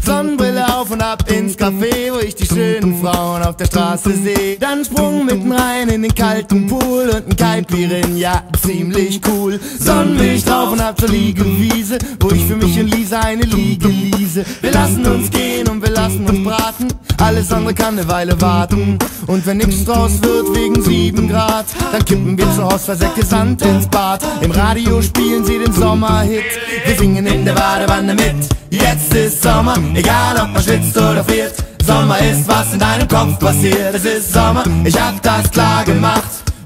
Sonnenbrille auf und ab ins Café, wo ich die schönen Frauen auf der Straße sehe. Dann Sprung mitten rein in den kalten Pool und ein Caipirin, ja, ziemlich cool. Sonnenmilch drauf und ab zur Liegewiese, wo ich für mich und Lisa eine Liege liese. Wir lassen uns gehen und wir lassen uns braten, alles andere kann eine Weile warten. Und wenn nix draus wird wegen 7 Grad, dann kippen wir zu Haus versäcke Sand ins Bad. Im Radio spielen sie den Sommerhit, wir singen in der Badewanne mit. Jetzt ist Sommer, egal ob man schwitzt oder friert. Sommer ist, was in deinem Kopf passiert. Es ist Sommer, ich hab das klar gemacht.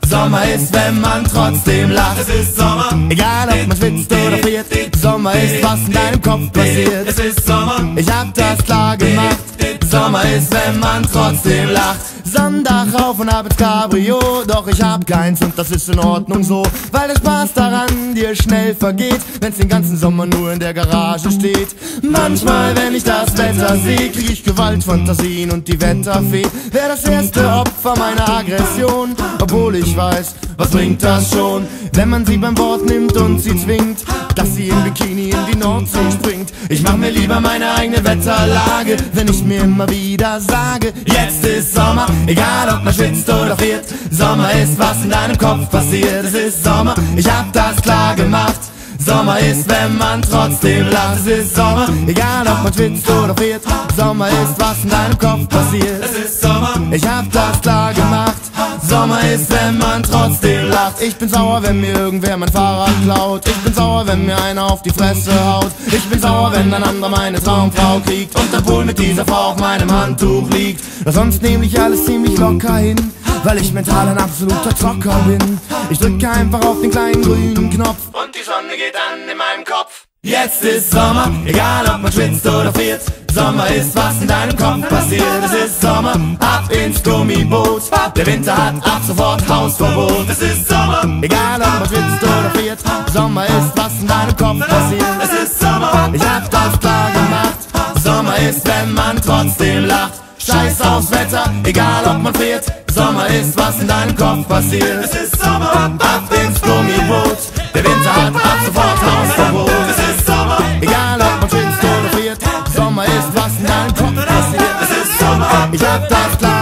Sommer ist, wenn man trotzdem lacht. Es ist Sommer, egal ob man schwitzt oder friert. Sommer ist, was in deinem Kopf passiert. Es ist Sommer, ich hab das klar gemacht. Sommer ist, wenn man trotzdem lacht. Sonntag rauf und ab ins Cabrio, doch ich hab keins und das ist in Ordnung so, weil der Spaß daran dir schnell vergeht, wenn's den ganzen Sommer nur in der Garage steht. Manchmal, wenn ich das Wetter seh, krieg ich Gewaltfantasien und die Wetterfee wär das erste Opfer meiner Aggression, obwohl ich weiß, was bringt das schon, wenn man sie beim Wort nimmt und sie zwingt, dass sie im Bikini in die Nordsee springt. Ich mach mir lieber meine eigene Wetterlage, wenn ich mir immer wieder sage, jetzt ist Sommer, egal ob man schwitzt oder friert. Sommer ist, was in deinem Kopf passiert. Es ist Sommer, ich hab das klar gemacht. Sommer ist, wenn man trotzdem lacht. Es ist Sommer, egal ob man schwitzt oder friert. Sommer ist, was in deinem Kopf passiert. Es ist Sommer, ich hab das klar gemacht. Sommer ist, wenn man trotzdem lacht. Ich bin sauer, wenn mir irgendwer mein Fahrrad klaut. Ich bin sauer, wenn mir einer auf die Fresse haut. Ich bin sauer, wenn ein anderer meine Traumfrau kriegt und der Pool mit dieser Frau auf meinem Handtuch liegt. Doch sonst nehm ich alles ziemlich locker hin, weil ich mental ein absoluter Zocker bin. Ich drücke einfach auf den kleinen grünen Knopf und die Sonne geht an in meinem Kopf. Jetzt ist Sommer, egal ob man schwitzt oder friert. Sommer ist, was in deinem Kopf passiert. Es ist Sommer, ab ins Gummiboot. Der Winter hat ab sofort Hausverbot. Es ist Sommer, egal ob man schwitzt oder friert. Sommer ist, was in deinem Kopf passiert. Es ist Sommer, ich hab das klar gemacht. Sommer ist, wenn man trotzdem lacht. Scheiß aufs Wetter, egal ob man friert. Sommer ist, was in deinem Kopf passiert. Es ist Sommer, ab ins Gummiboot. Der Winter hat ab sofort Hausverbot. Es ist Sommer, egal ob man schwitzt oder friert. Sommer ist, was in deinem Kopf passiert. Es ist Sommer, ich hab das klar